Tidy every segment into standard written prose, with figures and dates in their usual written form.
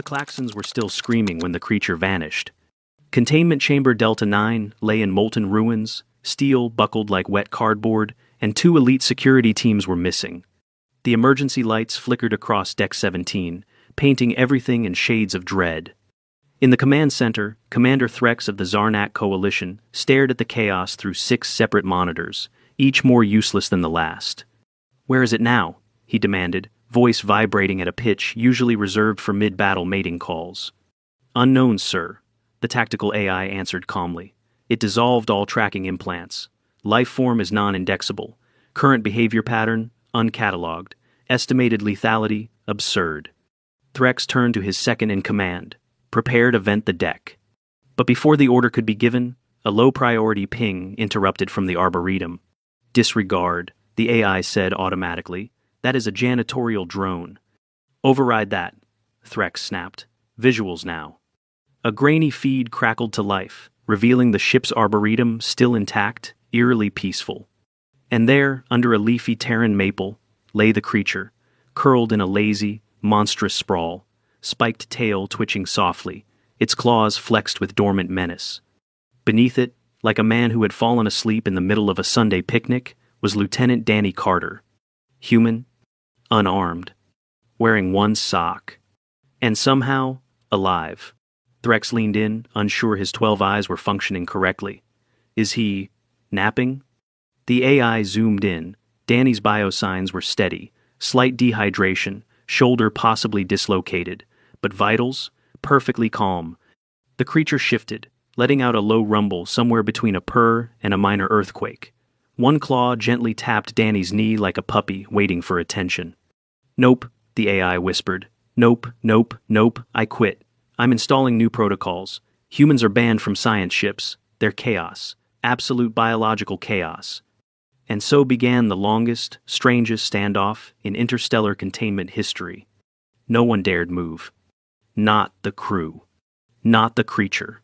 The klaxons were still screaming when the creature vanished. Containment Chamber Delta 9 lay in molten ruins, steel buckled like wet cardboard, and 2 elite security teams were missing. The emergency lights flickered across Deck 17, painting everything in shades of dread. In the command center, Commander Threx of the Zarnak Coalition stared at the chaos through 6 separate monitors, each more useless than the last. "Where is it now?" he demanded, voice vibrating at a pitch usually reserved for mid-battle mating calls. "Unknown, sir," the tactical AI answered calmly. "It dissolved all tracking implants. Life form is non-indexable. Current behavior pattern, uncatalogued. Estimated lethality, absurd." Threx turned to his second-in-command. "Prepare to vent the deck." But before the order could be given, a low-priority ping interrupted from the Arboretum. "Disregard," the AI said automatically. "That is a janitorial drone." "Override that," Threx snapped. "Visuals now." A grainy feed crackled to life, revealing the ship's Arboretum still intact, eerily peaceful. And there, under a leafy Terran maple, lay the creature, curled in a lazy, monstrous sprawl, spiked tail twitching softly, its claws flexed with dormant menace. Beneath it, like a man who had fallen asleep in the middle of a Sunday picnic, was Lieutenant Danny Carter. Human, unarmed, wearing one sock, and somehow alive. Threx leaned in, unsure his 12 eyes were functioning correctly. "Is he napping?" The AI zoomed in. Danny's biosigns were steady, slight dehydration, shoulder possibly dislocated, but vitals, perfectly calm. The creature shifted, letting out a low rumble somewhere between a purr and a minor earthquake. One claw gently tapped Danny's knee like a puppy waiting for attention. "Nope," the AI whispered. "Nope, nope, nope, I quit. I'm installing new protocols. Humans are banned from science ships. They're chaos. Absolute biological chaos." And so began the longest, strangest standoff in interstellar containment history. No one dared move. Not the crew. Not the creature.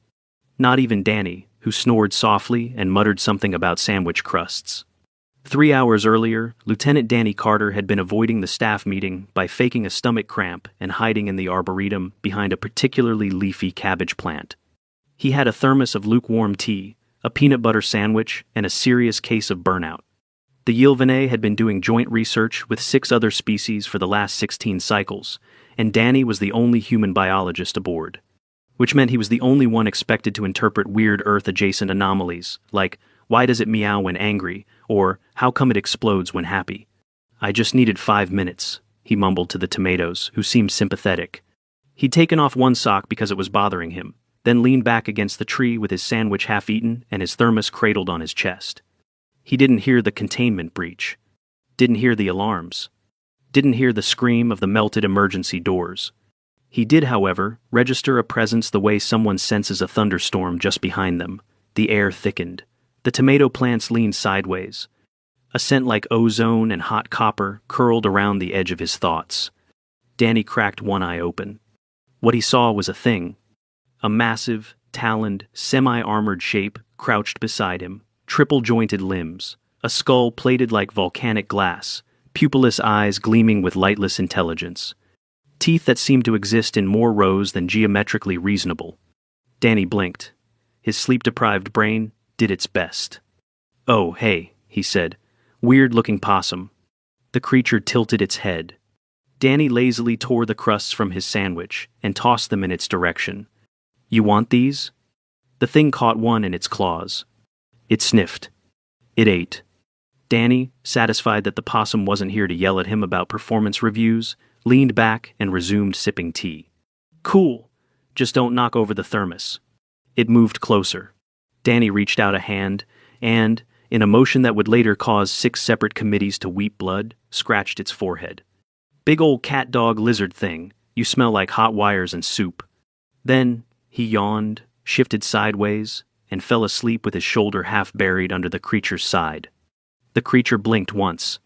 Not even Danny, who snored softly and muttered something about sandwich crusts. 3 hours earlier, Lieutenant Danny Carter had been avoiding the staff meeting by faking a stomach cramp and hiding in the Arboretum behind a particularly leafy cabbage plant. He had a thermos of lukewarm tea, a peanut butter sandwich, and a serious case of burnout. The Yilvane had been doing joint research with 6 other species for the last 16 cycles, and Danny was the only human biologist aboard. Which meant he was the only one expected to interpret weird Earth-adjacent anomalies, like, why does it meow when angry, or how come it explodes when happy? "I just needed 5 minutes, he mumbled to the tomatoes, who seemed sympathetic. He'd taken off one sock because it was bothering him, then leaned back against the tree with his sandwich half-eaten and his thermos cradled on his chest. He didn't hear the containment breach. Didn't hear the alarms. Didn't hear the scream of the melted emergency doors. He did, however, register a presence the way someone senses a thunderstorm just behind them. The air thickened. The tomato plants leaned sideways. A scent like ozone and hot copper curled around the edge of his thoughts. Danny cracked one eye open. What he saw was a thing. A massive, taloned, semi-armored shape crouched beside him, triple-jointed limbs, a skull plated like volcanic glass, pupilless eyes gleaming with lightless intelligence. Teeth that seemed to exist in more rows than geometrically reasonable. Danny blinked. His sleep-deprived brain did its best. "Oh, hey," he said. "Weird-looking possum." The creature tilted its head. Danny lazily tore the crusts from his sandwich and tossed them in its direction. "You want these?" The thing caught one in its claws. It sniffed. It ate. Danny, satisfied that the possum wasn't here to yell at him about performance reviews, leaned back and resumed sipping tea. "Cool. Just don't knock over the thermos." It moved closer. Danny reached out a hand and, in a motion that would later cause 6 separate committees to weep blood, scratched its forehead. "Big ol' cat-dog-lizard thing. You smell like hot wires and soup." Then he yawned, shifted sideways, and fell asleep with his shoulder half buried under the creature's side. The creature blinked once.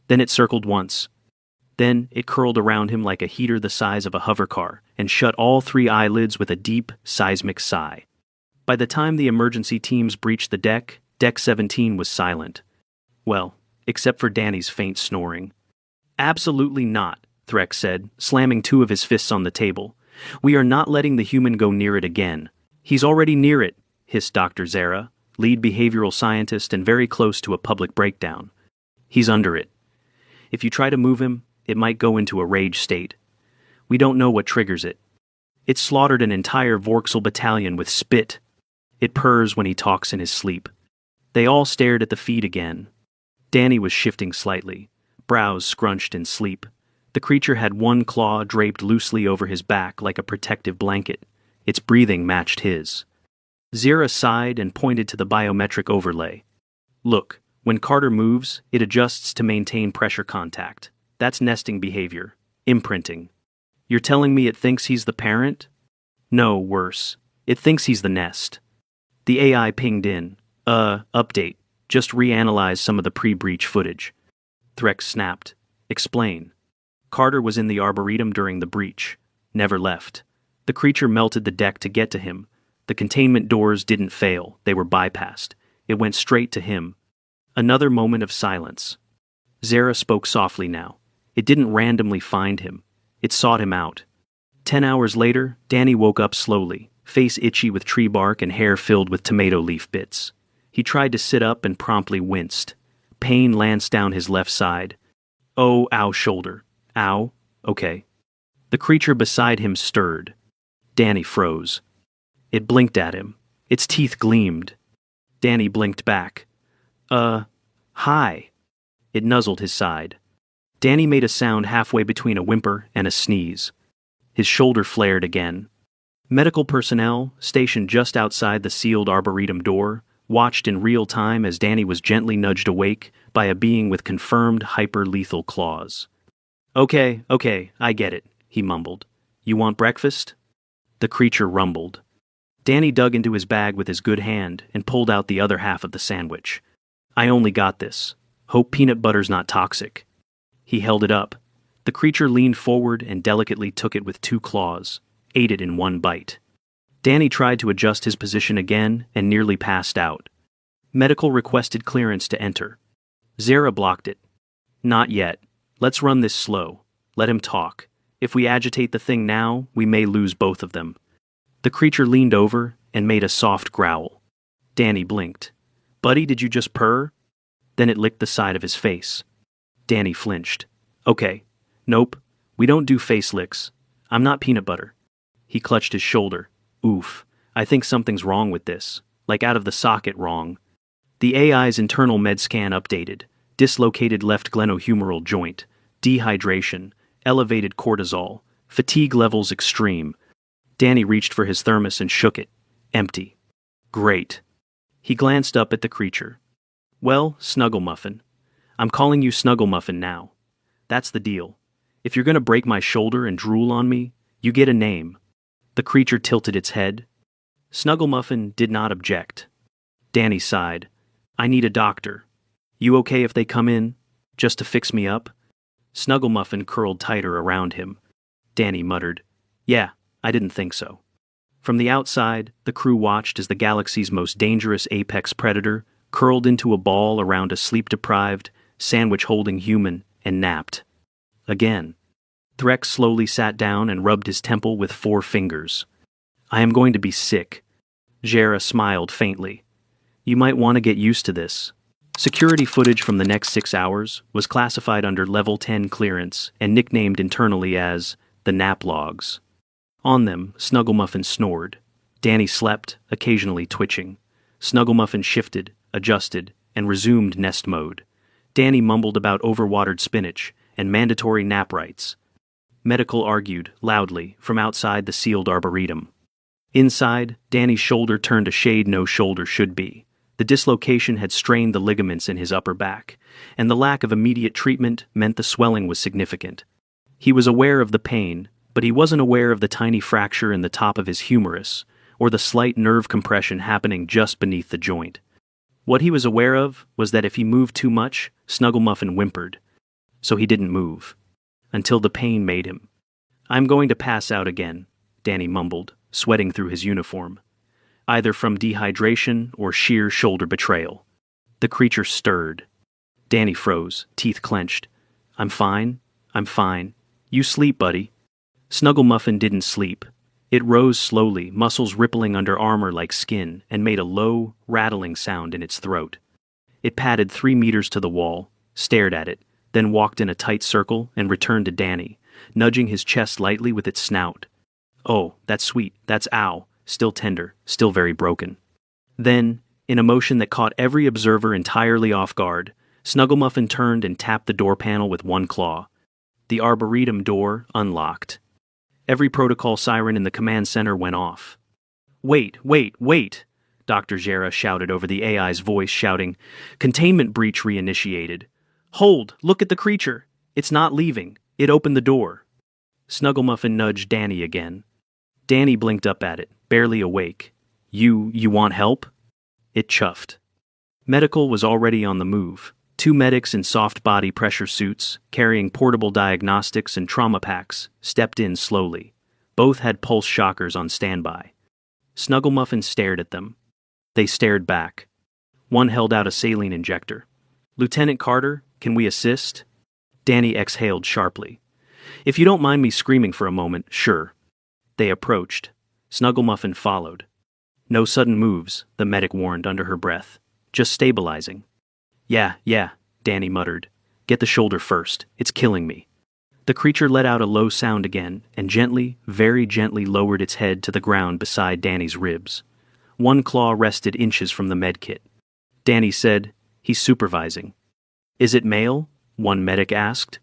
Then it circled once. Then it curled around him like a heater the size of a hovercar and shut all 3 eyelids with a deep, seismic sigh. By the time the emergency teams breached the deck, Deck 17 was silent. Well, except for Danny's faint snoring. "Absolutely not," Threx said, slamming 2 of his fists on the table. We are not letting the human go near it again. He's already near it, hissed Dr. Zara, lead behavioral scientist and very close to a public breakdown. He's under it. If you try to move him, it might go into a rage state. We don't know what triggers it. It slaughtered an entire Vorxel battalion with spit. It purrs when he talks in his sleep. They all stared at the feed again. Danny was shifting slightly, brows scrunched in sleep. The creature had one claw draped loosely over his back like a protective blanket. Its breathing matched his. Zira sighed and pointed to the biometric overlay. Look, when Carter moves, it adjusts to maintain pressure contact. That's nesting behavior. Imprinting. You're telling me it thinks he's the parent? No, worse. It thinks he's the nest. The AI pinged in. Update. Just reanalyze some of the pre-breach footage. Threx snapped. Explain. Carter was in the Arboretum during the breach. Never left. The creature melted the deck to get to him. The containment doors didn't fail. They were bypassed. It went straight to him. Another moment of silence. Zara spoke softly now. It didn't randomly find him. It sought him out. 10 hours later, Danny woke up slowly, face itchy with tree bark and hair filled with tomato leaf bits. He tried to sit up and promptly winced. Pain lanced down his left side. Oh, ow, shoulder. Ow? Okay. The creature beside him stirred. Danny froze. It blinked at him. Its teeth gleamed. Danny blinked back. Hi. It nuzzled his side. Danny made a sound halfway between a whimper and a sneeze. His shoulder flared again. Medical personnel, stationed just outside the sealed Arboretum door, watched in real time as Danny was gently nudged awake by a being with confirmed hyper-lethal claws. Okay, I get it, he mumbled. You want breakfast? The creature rumbled. Danny dug into his bag with his good hand and pulled out the other half of the sandwich. I only got this. Hope peanut butter's not toxic. He held it up. The creature leaned forward and delicately took it with 2 claws, ate it in one bite. Danny tried to adjust his position again and nearly passed out. Medical requested clearance to enter. Zara blocked it. Not yet. Let's run this slow. Let him talk. If we agitate the thing now, we may lose both of them. The creature leaned over and made a soft growl. Danny blinked. Buddy, did you just purr? Then it licked the side of his face. Danny flinched. Okay. Nope. We don't do face licks. I'm not peanut butter. He clutched his shoulder. Oof. I think something's wrong with this. Like out of the socket wrong. The AI's internal med scan updated. Dislocated left glenohumeral joint. Dehydration. Elevated cortisol. Fatigue levels extreme. Danny reached for his thermos and shook it. Empty. Great. He glanced up at the creature. Well, Snugglemuffin. I'm calling you Snugglemuffin now. That's the deal. If you're gonna break my shoulder and drool on me, you get a name. The creature tilted its head. Snugglemuffin did not object. Danny sighed. I need a doctor. You okay if they come in? Just to fix me up? Snugglemuffin curled tighter around him. Danny muttered. Yeah, I didn't think so. From the outside, the crew watched as the galaxy's most dangerous apex predator curled into a ball around a sleep-deprived, sandwich-holding human and napped. Again. Threx slowly sat down and rubbed his temple with 4 fingers. I am going to be sick. Jera smiled faintly. You might want to get used to this. Security footage from the next 6 hours was classified under Level 10 clearance and nicknamed internally as the nap logs. On them, Snugglemuffin snored. Danny slept, occasionally twitching. Snugglemuffin shifted, adjusted, and resumed nest mode. Danny mumbled about overwatered spinach and mandatory nap rights. Medical argued, loudly, from outside the sealed Arboretum. Inside, Danny's shoulder turned a shade no shoulder should be. The dislocation had strained the ligaments in his upper back, and the lack of immediate treatment meant the swelling was significant. He was aware of the pain, but he wasn't aware of the tiny fracture in the top of his humerus, or the slight nerve compression happening just beneath the joint. What he was aware of was that if he moved too much, Snugglemuffin whimpered. So he didn't move. Until the pain made him. I'm going to pass out again, Danny mumbled, sweating through his uniform. Either from dehydration or sheer shoulder betrayal. The creature stirred. Danny froze, teeth clenched. I'm fine. You sleep, buddy. Snugglemuffin didn't sleep. It rose slowly, muscles rippling under armor like skin, and made a low, rattling sound in its throat. It padded 3 meters to the wall, stared at it, then walked in a tight circle and returned to Danny, nudging his chest lightly with its snout. "Oh, that's sweet, that's ow, still tender, still very broken." Then, in a motion that caught every observer entirely off guard, Snugglemuffin turned and tapped the door panel with one claw. The arboretum door unlocked. Every protocol siren in the command center went off. "Wait, wait, wait!" Dr. Zera shouted over the AI's voice, shouting, "Containment breach reinitiated. Hold, look at the creature. It's not leaving. It opened the door." Snugglemuffin nudged Danny again. Danny blinked up at it, barely awake. You want help?" It chuffed. Medical was already on the move. 2 medics in soft body pressure suits, carrying portable diagnostics and trauma packs, stepped in slowly. Both had pulse shockers on standby. Snugglemuffin stared at them. They stared back. One held out a saline injector. "Lieutenant Carter, can we assist?" Danny exhaled sharply. "If you don't mind me screaming for a moment, sure." They approached. Snugglemuffin followed. "No sudden moves," the medic warned under her breath. "Just stabilizing." Yeah, Danny muttered. "Get the shoulder first. It's killing me." The creature let out a low sound again and gently, very gently lowered its head to the ground beside Danny's ribs. One claw rested inches from the medkit. Danny said, "He's supervising." "Is it male?" one medic asked.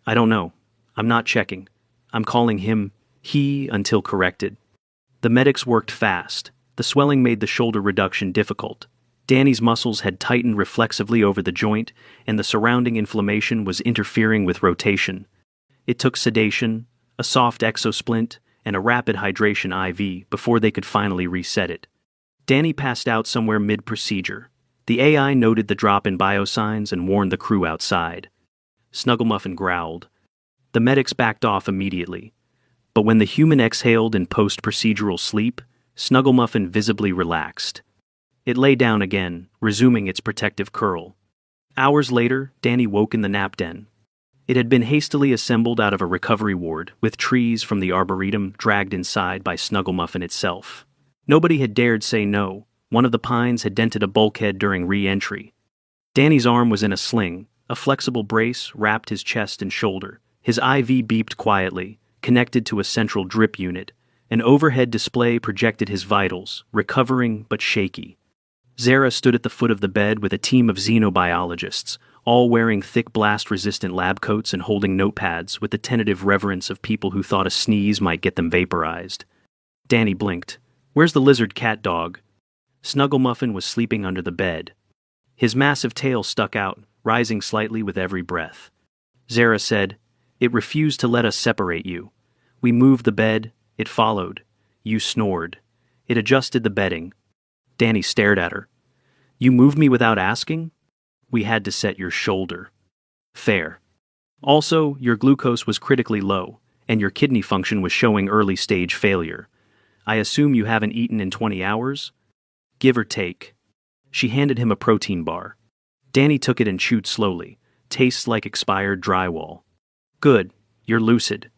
"I don't know. I'm not checking. I'm calling him he until corrected." The medics worked fast. The swelling made the shoulder reduction difficult. Danny's muscles had tightened reflexively over the joint, and the surrounding inflammation was interfering with rotation. It took sedation, a soft exosplint, and a rapid hydration IV before they could finally reset it. Danny passed out somewhere mid-procedure. The AI noted the drop in biosigns and warned the crew outside. Snugglemuffin growled. The medics backed off immediately. But when the human exhaled in post-procedural sleep, Snugglemuffin visibly relaxed. It lay down again, resuming its protective curl. Hours later, Danny woke in the nap den. It had been hastily assembled out of a recovery ward, with trees from the arboretum dragged inside by Snugglemuffin itself. Nobody had dared say no. One of the pines had dented a bulkhead during re-entry. Danny's arm was in a sling. A flexible brace wrapped his chest and shoulder. His IV beeped quietly, connected to a central drip unit. An overhead display projected his vitals, recovering but shaky. Zera stood at the foot of the bed with a team of xenobiologists, all wearing thick blast-resistant lab coats and holding notepads with the tentative reverence of people who thought a sneeze might get them vaporized. Danny blinked. "Where's the lizard cat dog?" Snugglemuffin was sleeping under the bed. His massive tail stuck out, rising slightly with every breath. Zera said, "It refused to let us separate you. We moved the bed, it followed. You snored. It adjusted the bedding." Danny stared at her. "You moved me without asking?" "We had to set your shoulder." "Fair. Also, your glucose was critically low, and your kidney function was showing early-stage failure. I assume you haven't eaten in 20 hours? Give or take." She handed him a protein bar. Danny took it and chewed slowly. "Tastes like expired drywall." "Good, you're lucid."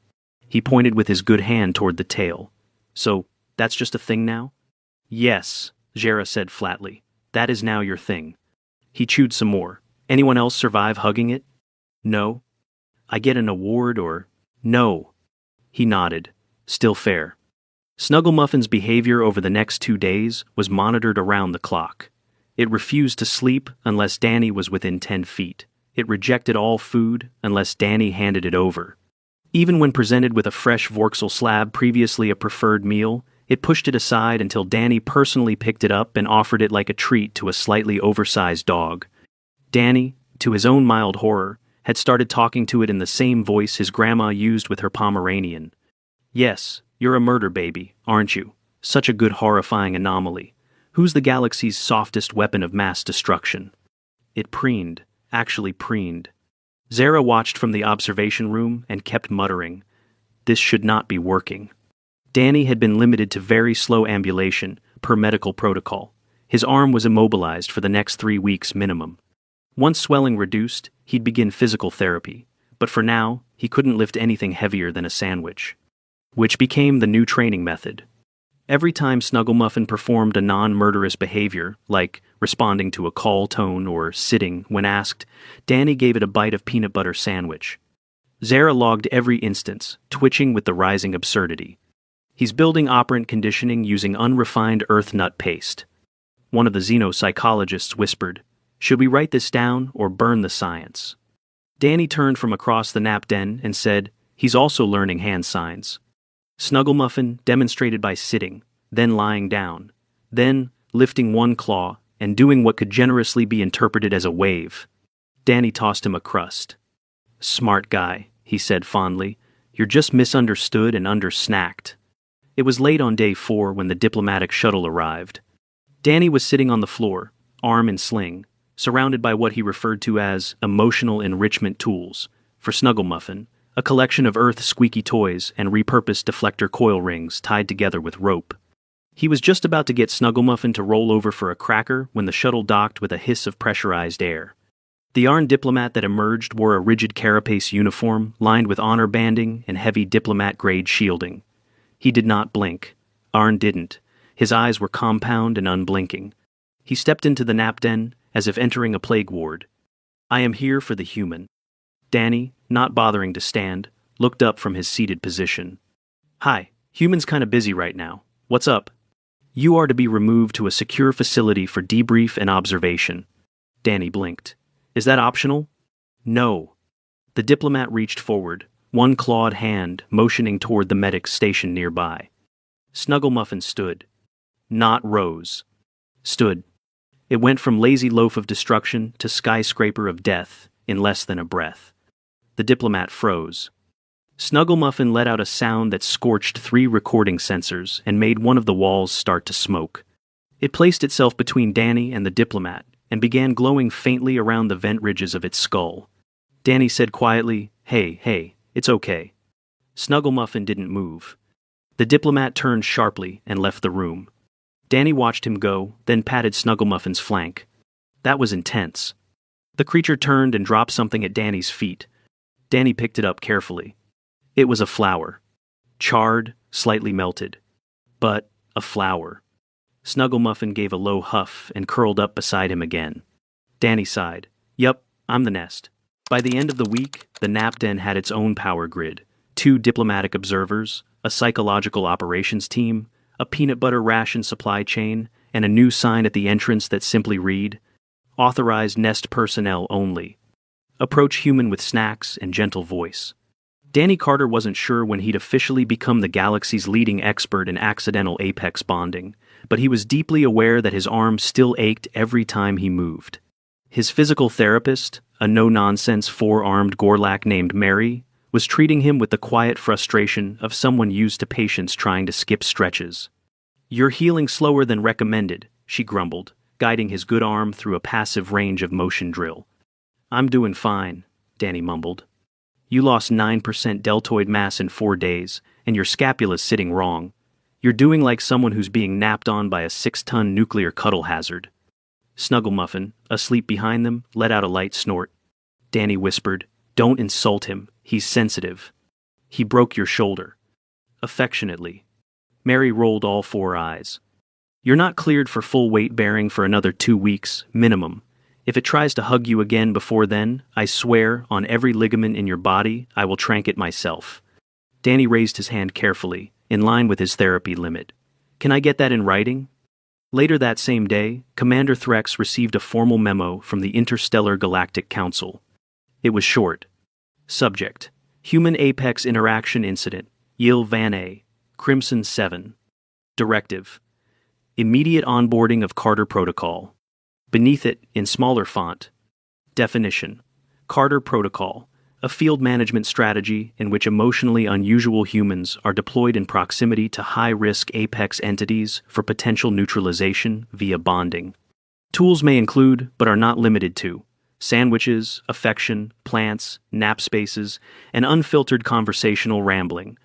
He pointed with his good hand toward the tail. "So, that's just a thing now?" "Yes," Zera said flatly. "That is now your thing." He chewed some more. "Anyone else survive hugging it?" "No." "I get an award or—" "No." He nodded. "Still fair." Snugglemuffin's behavior over the next 2 days was monitored around the clock. It refused to sleep unless Danny was within 10 feet. It rejected all food unless Danny handed it over. Even when presented with a fresh Vorksel slab, previously a preferred meal, it pushed it aside until Danny personally picked it up and offered it like a treat to a slightly oversized dog. Danny, to his own mild horror, had started talking to it in the same voice his grandma used with her Pomeranian. "Yes, you're a murder baby, aren't you? Such a good horrifying anomaly. Who's the galaxy's softest weapon of mass destruction?" It preened, actually preened. Zera watched from the observation room and kept muttering, "This should not be working." Danny had been limited to very slow ambulation, per medical protocol. His arm was immobilized for the next 3 weeks minimum. Once swelling reduced, he'd begin physical therapy, but for now, he couldn't lift anything heavier than a sandwich. which became the new training method. Every time Snugglemuffin performed a non-murderous behavior, like responding to a call tone or sitting when asked, Danny gave it a bite of peanut butter sandwich. Zara logged every instance, twitching with the rising absurdity. He's building operant conditioning using unrefined earth nut paste. One of the xenopsychologists whispered, "Should we write this down or burn the science?" Danny turned from across the nap den and said, "He's also learning hand signs." Snugglemuffin demonstrated by sitting, then lying down, then lifting one claw and doing what could generously be interpreted as a wave. Danny tossed him a crust. "Smart guy," he said fondly. "You're just misunderstood and undersnacked." It was late on day 4 when the diplomatic shuttle arrived. Danny was sitting on the floor, arm in sling, surrounded by what he referred to as emotional enrichment tools. For Snugglemuffin, a collection of Earth squeaky toys and repurposed deflector coil rings tied together with rope. He was just about to get Snugglemuffin to roll over for a cracker when the shuttle docked with a hiss of pressurized air. The Arn diplomat that emerged wore a rigid carapace uniform lined with honor banding and heavy diplomat-grade shielding. He did not blink. Arn didn't. His eyes were compound and unblinking. He stepped into the nap den as if entering a plague ward. "I am here for the human." Danny, not bothering to stand, looked up from his seated position. "Hi, human's kinda busy right now. What's up?" "You are to be removed to a secure facility for debrief and observation." Danny blinked. "Is that optional?" "No." The diplomat reached forward, one clawed hand motioning toward the medic's station nearby. Snugglemuffin stood. Not rose. Stood. It went from lazy loaf of destruction to skyscraper of death in less than a breath. The diplomat froze. Snugglemuffin let out a sound that scorched 3 recording sensors and made one of the walls start to smoke. It placed itself between Danny and the diplomat and began glowing faintly around the vent ridges of its skull. Danny said quietly, Hey, it's okay." Snugglemuffin didn't move. The diplomat turned sharply and left the room. Danny watched him go, then patted Snugglemuffin's flank. That was intense. The creature turned and dropped something at Danny's feet. Danny picked it up carefully. It was a flower. Charred, slightly melted. But a flower. Snugglemuffin gave a low huff and curled up beside him again. Danny sighed. "Yup, I'm the nest." By the end of the week, the nap den had its own power grid. 2 diplomatic observers, a psychological operations team, a peanut butter ration supply chain, and a new sign at the entrance that simply read, "Authorized nest personnel only. Approach human with snacks and gentle voice." Danny Carter wasn't sure when he'd officially become the galaxy's leading expert in accidental apex bonding, but he was deeply aware that his arm still ached every time he moved. His physical therapist, a no-nonsense 4-armed Gorlak named Mary, was treating him with the quiet frustration of someone used to patients trying to skip stretches. "You're healing slower than recommended," she grumbled, guiding his good arm through a passive range of motion drill. "I'm doing fine," Danny mumbled. "You lost 9% deltoid mass in 4 days, and your scapula's sitting wrong. You're doing like someone who's being napped on by a 6-ton nuclear cuddle hazard." Snugglemuffin, asleep behind them, let out a light snort. Danny whispered, "Don't insult him. He's sensitive." "He broke your shoulder." Affectionately. Mary rolled all 4 eyes. "You're not cleared for full weight bearing for another 2 weeks, minimum. If it tries to hug you again before then, I swear, on every ligament in your body, I will trank it myself." Danny raised his hand carefully, in line with his therapy limit. "Can I get that in writing?" Later that same day, Commander Threx received a formal memo from the Interstellar Galactic Council. It was short. Subject: Human Apex Interaction Incident, Yil Van A, Crimson 7. Directive: Immediate onboarding of Carter Protocol. Beneath it, in smaller font, definition: Carter Protocol, a field management strategy in which emotionally unusual humans are deployed in proximity to high-risk apex entities for potential neutralization via bonding. Tools may include, but are not limited to, sandwiches, affection, plants, nap spaces, and unfiltered conversational rambling.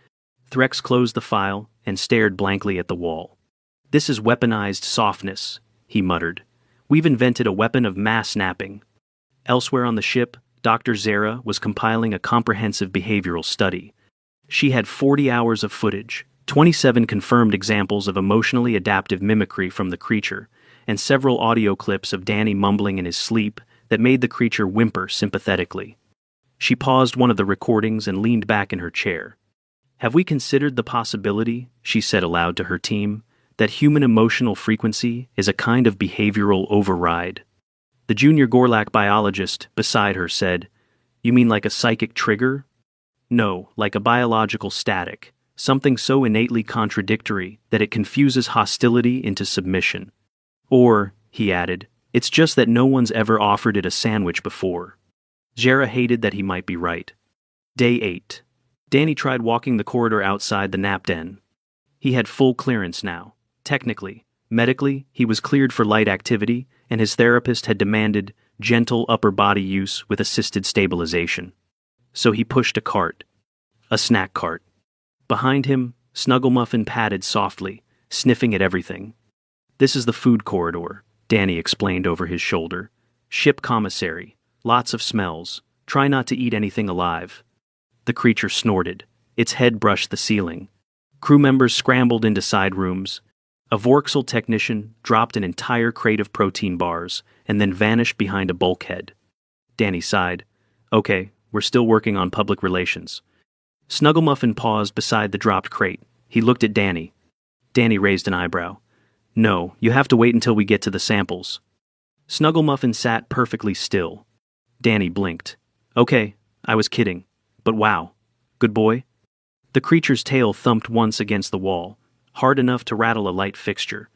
Threx closed the file and stared blankly at the wall. "This is weaponized softness," he muttered. "We've invented a weapon of mass napping." Elsewhere on the ship, Dr. Zara was compiling a comprehensive behavioral study. She had 40 hours of footage, 27 confirmed examples of emotionally adaptive mimicry from the creature, and several audio clips of Danny mumbling in his sleep that made the creature whimper sympathetically. She paused one of the recordings and leaned back in her chair. "Have we considered the possibility," she said aloud to her team, "that human emotional frequency is a kind of behavioral override?" The junior Gorlak biologist beside her said, "You mean like a psychic trigger?" "No, like a biological static, something so innately contradictory that it confuses hostility into submission. Or," he added, "it's just that no one's ever offered it a sandwich before." Jera hated that he might be right. Day 8. Danny tried walking the corridor outside the nap den. He had full clearance now. Technically, medically, he was cleared for light activity, and his therapist had demanded gentle upper body use with assisted stabilization. So he pushed a cart. A snack cart. Behind him, Snugglemuffin padded softly, sniffing at everything. "This is the food corridor," Danny explained over his shoulder. "Ship commissary. Lots of smells. Try not to eat anything alive." The creature snorted. Its head brushed the ceiling. Crew members scrambled into side rooms. A Vorxel technician dropped an entire crate of protein bars and then vanished behind a bulkhead. Danny sighed. "Okay, we're still working on public relations." Snugglemuffin paused beside the dropped crate. He looked at Danny. Danny raised an eyebrow. "No, you have to wait until we get to the samples." Snugglemuffin sat perfectly still. Danny blinked. "Okay, I was kidding. But wow. Good boy?" The creature's tail thumped once against the wall, hard enough to rattle a light fixture.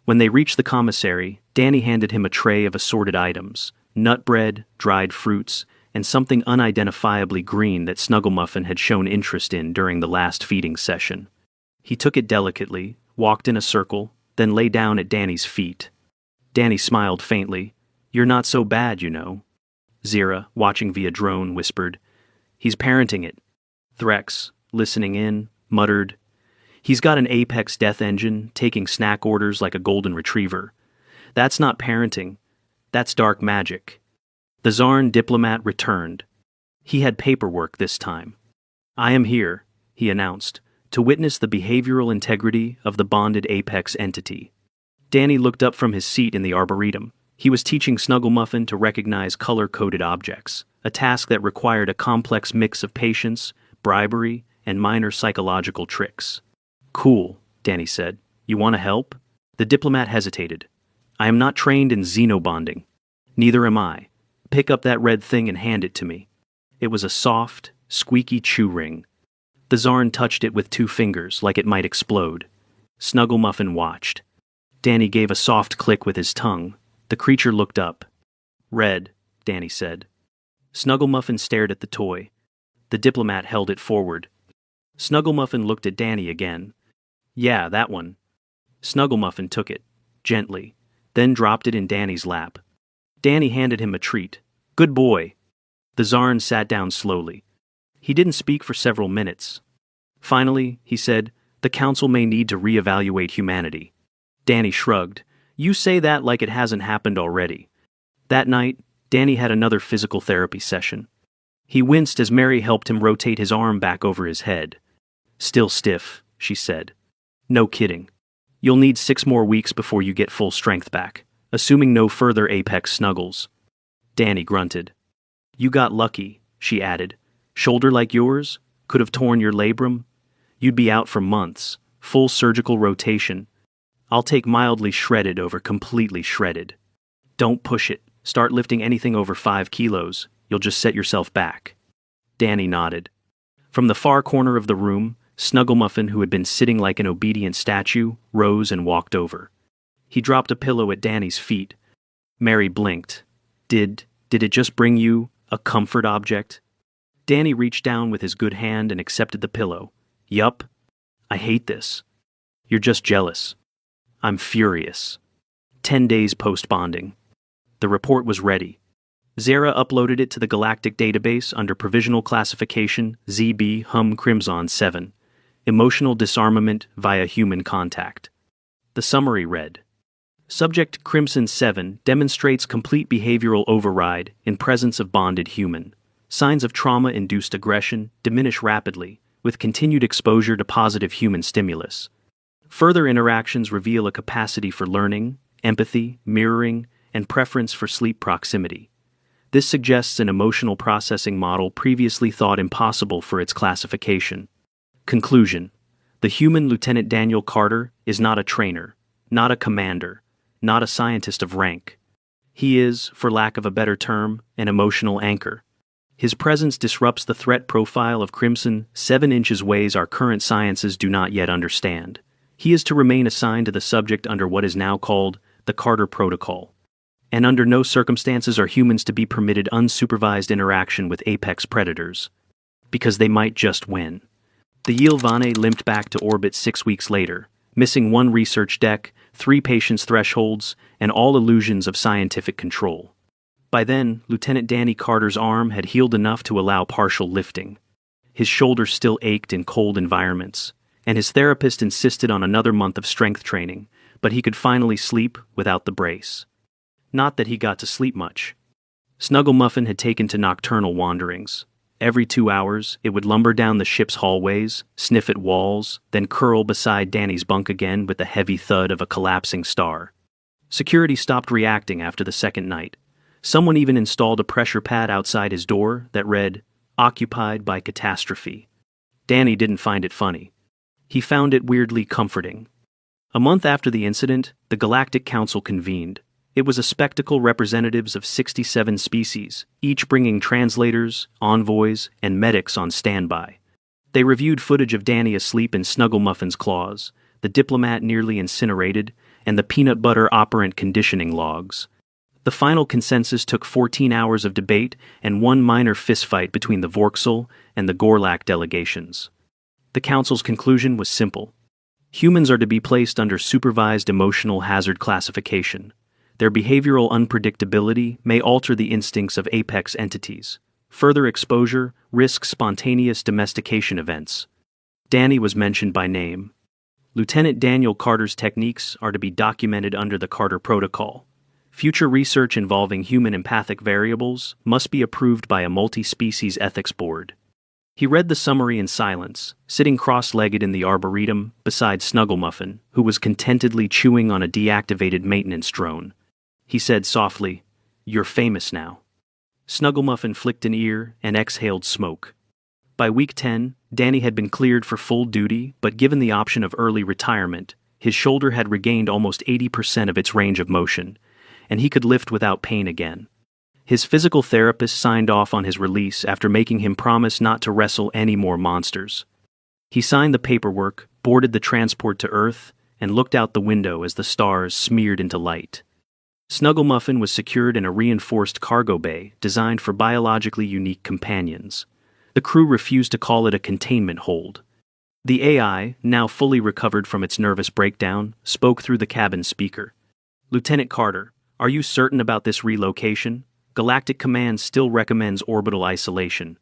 When they reached the commissary, Danny handed him a tray of assorted items, nut bread, dried fruits, and something unidentifiably green that Snugglemuffin had shown interest in during the last feeding session. He took it delicately, walked in a circle, then lay down at Danny's feet. Danny smiled faintly. "You're not so bad, you know." Zira, watching via drone, whispered, "He's parenting it." Threx, listening in, muttered, "He's got an Apex death engine, taking snack orders like a golden retriever. That's not parenting. That's dark magic." The Zarn diplomat returned. He had paperwork this time. "I am here," he announced, "to witness the behavioral integrity of the bonded Apex entity." Danny looked up from his seat in the arboretum. He was teaching Snugglemuffin to recognize color-coded objects, a task that required a complex mix of patience, bribery, and minor psychological tricks. "Cool," Danny said. "You want to help?" The diplomat hesitated. "I am not trained in xenobonding." "Neither am I. Pick up that red thing and hand it to me." It was a soft, squeaky chew ring. The Zarn touched it with 2 fingers, like it might explode. Snugglemuffin watched. Danny gave a soft click with his tongue. The creature looked up. "Red," Danny said. Snugglemuffin stared at the toy. The diplomat held it forward. Snugglemuffin looked at Danny again. "Yeah, that one." Snugglemuffin took it, gently, then dropped it in Danny's lap. Danny handed him a treat. "Good boy." The Zarn sat down slowly. He didn't speak for several minutes. Finally, he said, "The council may need to reevaluate humanity." Danny shrugged. "You say that like it hasn't happened already." That night, Danny had another physical therapy session. He winced as Mary helped him rotate his arm back over his head. "Still stiff," she said. "No kidding. You'll need 6 more weeks before you get full strength back, assuming no further Apex snuggles." Danny grunted. "You got lucky," she added. "Shoulder like yours? Could have torn your labrum? You'd be out for months. Full surgical rotation. I'll take mildly shredded over completely shredded. Don't push it. Start lifting anything over 5 kilos. You'll just set yourself back." Danny nodded. From the far corner of the room, Snugglemuffin, who had been sitting like an obedient statue, rose and walked over. He dropped a pillow at Danny's feet. Mary blinked. Did it just bring you a comfort object?" Danny reached down with his good hand and accepted the pillow. "Yup. I hate this." "You're just jealous." "I'm furious." 10 days post-bonding. The report was ready. Zara uploaded it to the Galactic Database under Provisional Classification ZB Hum Crimson 7. Emotional disarmament via human contact. The summary read, Subject Crimson 7 demonstrates complete behavioral override in presence of bonded human. Signs of trauma-induced aggression diminish rapidly, with continued exposure to positive human stimulus. Further interactions reveal a capacity for learning, empathy, mirroring, and preference for sleep proximity. This suggests an emotional processing model previously thought impossible for its classification. Conclusion: the human Lieutenant Daniel Carter is not a trainer, not a commander, not a scientist of rank. He is, for lack of a better term, an emotional anchor. His presence disrupts the threat profile of Crimson 7 inches ways our current sciences do not yet understand. He is to remain assigned to the subject under what is now called the Carter Protocol. And under no circumstances are humans to be permitted unsupervised interaction with apex predators, because they might just win. The Yilvane limped back to orbit 6 weeks later, missing 1 research deck, 3 patients' thresholds, and all illusions of scientific control. By then, Lieutenant Danny Carter's arm had healed enough to allow partial lifting. His shoulder still ached in cold environments, and his therapist insisted on another month of strength training, but he could finally sleep without the brace. Not that he got to sleep much. Snugglemuffin had taken to nocturnal wanderings. Every 2 hours, it would lumber down the ship's hallways, sniff at walls, then curl beside Danny's bunk again with the heavy thud of a collapsing star. Security stopped reacting after the second night. Someone even installed a pressure pad outside his door that read, "Occupied by Catastrophe." Danny didn't find it funny. He found it weirdly comforting. A month after the incident, the Galactic Council convened. It was a spectacle representatives of 67 species, each bringing translators, envoys, and medics on standby. They reviewed footage of Danny asleep in Snugglemuffin's claws, the diplomat nearly incinerated, and the peanut butter operant conditioning logs. The final consensus took 14 hours of debate and 1 minor fistfight between the Vorksil and the Gorlak delegations. The Council's conclusion was simple. Humans are to be placed under supervised emotional hazard classification. Their behavioral unpredictability may alter the instincts of apex entities. Further exposure risks spontaneous domestication events. Danny was mentioned by name. Lieutenant Daniel Carter's techniques are to be documented under the Carter Protocol. Future research involving human empathic variables must be approved by a multi-species ethics board. He read the summary in silence, sitting cross-legged in the arboretum beside Snugglemuffin, who was contentedly chewing on a deactivated maintenance drone. He said softly, "You're famous now." Snugglemuffin flicked an ear and exhaled smoke. By week 10, Danny had been cleared for full duty, but given the option of early retirement, his shoulder had regained almost 80% of its range of motion, and he could lift without pain again. His physical therapist signed off on his release after making him promise not to wrestle any more monsters. He signed the paperwork, boarded the transport to Earth, and looked out the window as the stars smeared into light. Snugglemuffin was secured in a reinforced cargo bay designed for biologically unique companions. The crew refused to call it a containment hold. The AI, now fully recovered from its nervous breakdown, spoke through the cabin speaker. "Lieutenant Carter, are you certain about this relocation? Galactic Command still recommends orbital isolation."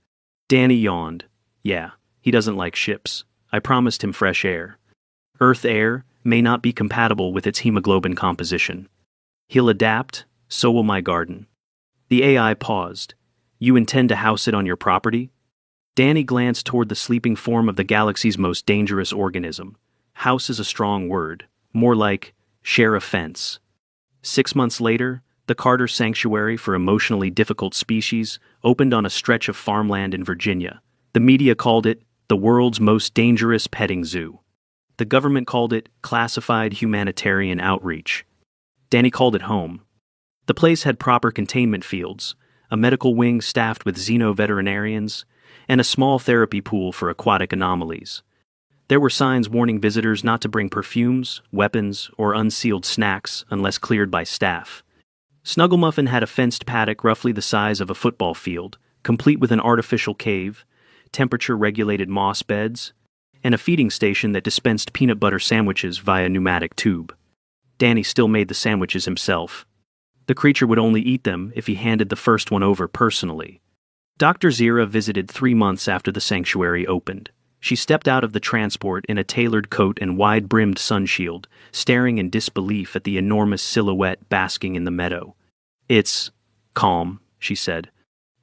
Danny yawned. "Yeah, he doesn't like ships. I promised him fresh air. Earth air may not be compatible with its hemoglobin composition. He'll adapt, so will my garden." The AI paused. "You intend to house it on your property?" Danny glanced toward the sleeping form of the galaxy's most dangerous organism. House is a strong word. More like, share a fence. 6 months later, the Carter Sanctuary for Emotionally Difficult Species opened on a stretch of farmland in Virginia. The media called it the world's most dangerous petting zoo. The government called it classified humanitarian outreach. Danny called it home. The place had proper containment fields, a medical wing staffed with xeno-veterinarians, and a small therapy pool for aquatic anomalies. There were signs warning visitors not to bring perfumes, weapons, or unsealed snacks unless cleared by staff. Snugglemuffin had a fenced paddock roughly the size of a football field, complete with an artificial cave, temperature-regulated moss beds, and a feeding station that dispensed peanut butter sandwiches via pneumatic tube. Danny still made the sandwiches himself. The creature would only eat them if he handed the first one over personally. Dr. Zira visited 3 months after the sanctuary opened. She stepped out of the transport in a tailored coat and wide-brimmed sunshield, staring in disbelief at the enormous silhouette basking in the meadow. "It's calm," she said.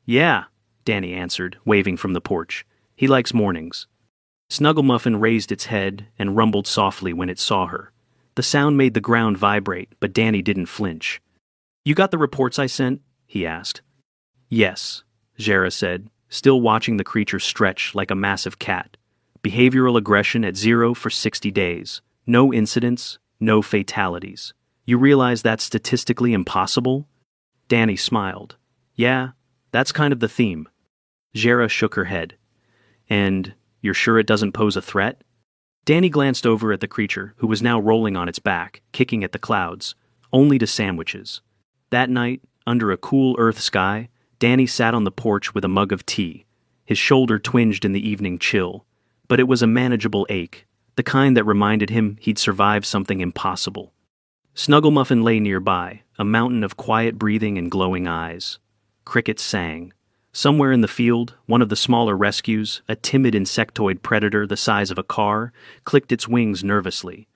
"Yeah," Danny answered, waving from the porch. "He likes mornings." Snugglemuffin raised its head and rumbled softly when it saw her. The sound made the ground vibrate, but Danny didn't flinch. "You got the reports I sent?" he asked. "Yes," Zhara said, still watching the creature stretch like a massive cat. "Behavioral aggression at 0 for 60 days. No incidents, no fatalities. You realize that's statistically impossible?" Danny smiled. "Yeah, that's kind of the theme." Zhara shook her head. "And you're sure it doesn't pose a threat?" Danny glanced over at the creature, who was now rolling on its back, kicking at the clouds, only to sandwiches. That night, under a cool Earth sky, Danny sat on the porch with a mug of tea. His shoulder twinged in the evening chill, but it was a manageable ache, the kind that reminded him he'd survived something impossible. Snugglemuffin lay nearby, a mountain of quiet breathing and glowing eyes. Crickets sang. Somewhere in the field, one of the smaller rescues, a timid insectoid predator the size of a car, clicked its wings nervously.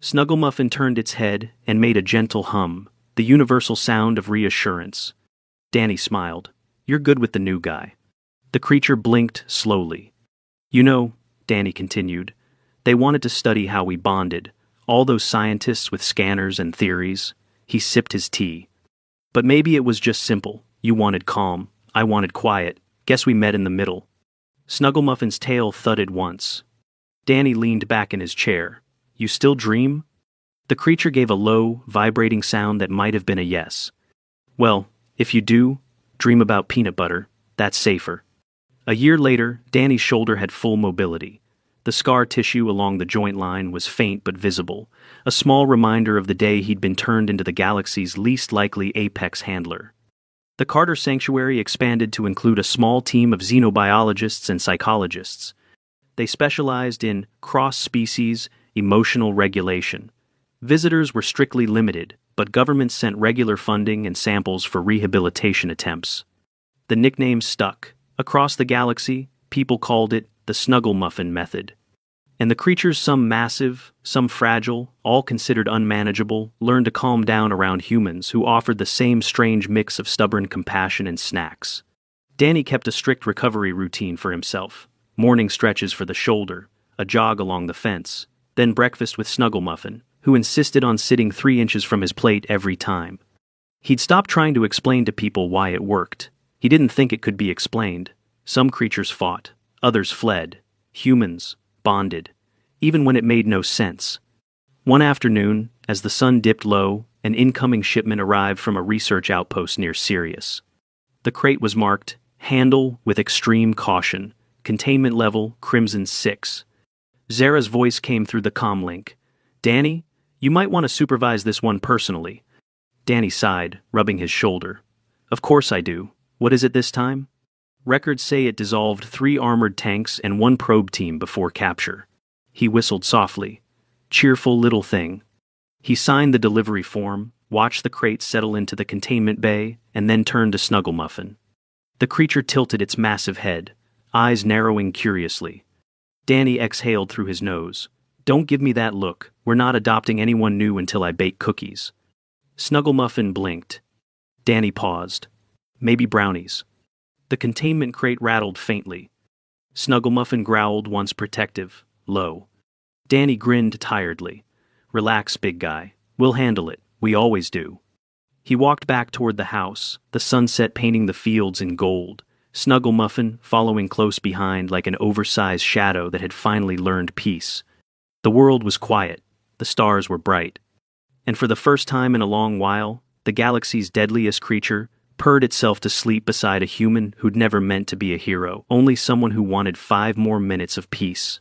Snugglemuffin turned its head and made a gentle hum, the universal sound of reassurance. Danny smiled. "You're good with the new guy." The creature blinked slowly. "You know," Danny continued, "they wanted to study how we bonded, all those scientists with scanners and theories." He sipped his tea. "But maybe it was just simple. You wanted calm. I wanted quiet. Guess we met in the middle." Snugglemuffin's tail thudded once. Danny leaned back in his chair. "You still dream?" The creature gave a low, vibrating sound that might have been a yes. "Well, if you do, dream about peanut butter. That's safer." A year later, Danny's shoulder had full mobility. The scar tissue along the joint line was faint but visible, a small reminder of the day he'd been turned into the galaxy's least likely apex handler. The Carter Sanctuary expanded to include a small team of xenobiologists and psychologists. They specialized in cross-species emotional regulation. Visitors were strictly limited, but governments sent regular funding and samples for rehabilitation attempts. The nickname stuck. Across the galaxy, people called it the Snugglemuffin method. And the creatures, some massive, some fragile, all considered unmanageable, learned to calm down around humans who offered the same strange mix of stubborn compassion and snacks. Danny kept a strict recovery routine for himself. Morning stretches for the shoulder, a jog along the fence, then breakfast with Snugglemuffin, who insisted on sitting 3 inches from his plate every time. He'd stopped trying to explain to people why it worked. He didn't think it could be explained. Some creatures fought, others fled. Humans bonded, even when it made no sense. One afternoon, as the sun dipped low, an incoming shipment arrived from a research outpost near Sirius. The crate was marked, "Handle with extreme caution, containment level Crimson 6. Zara's voice came through the comlink. "Danny, you might want to supervise this one personally." Danny sighed, rubbing his shoulder. "Of course I do. What is it this time?" Records say it dissolved 3 armored tanks and 1 probe team before capture. He whistled softly. Cheerful little thing. He signed the delivery form, watched the crate settle into the containment bay, and then turned to Snugglemuffin. The creature tilted its massive head, eyes narrowing curiously. Danny exhaled through his nose. "Don't give me that look. We're not adopting anyone new until I bake cookies." Snugglemuffin blinked. Danny paused. "Maybe brownies." The containment crate rattled faintly. Snugglemuffin growled once protective, low. Danny grinned tiredly. "Relax, big guy. We'll handle it. We always do." He walked back toward the house, the sunset painting the fields in gold, Snugglemuffin following close behind like an oversized shadow that had finally learned peace. The world was quiet. The stars were bright. And for the first time in a long while, the galaxy's deadliest creature purred itself to sleep beside a human who'd never meant to be a hero, only someone who wanted 5 more minutes of peace.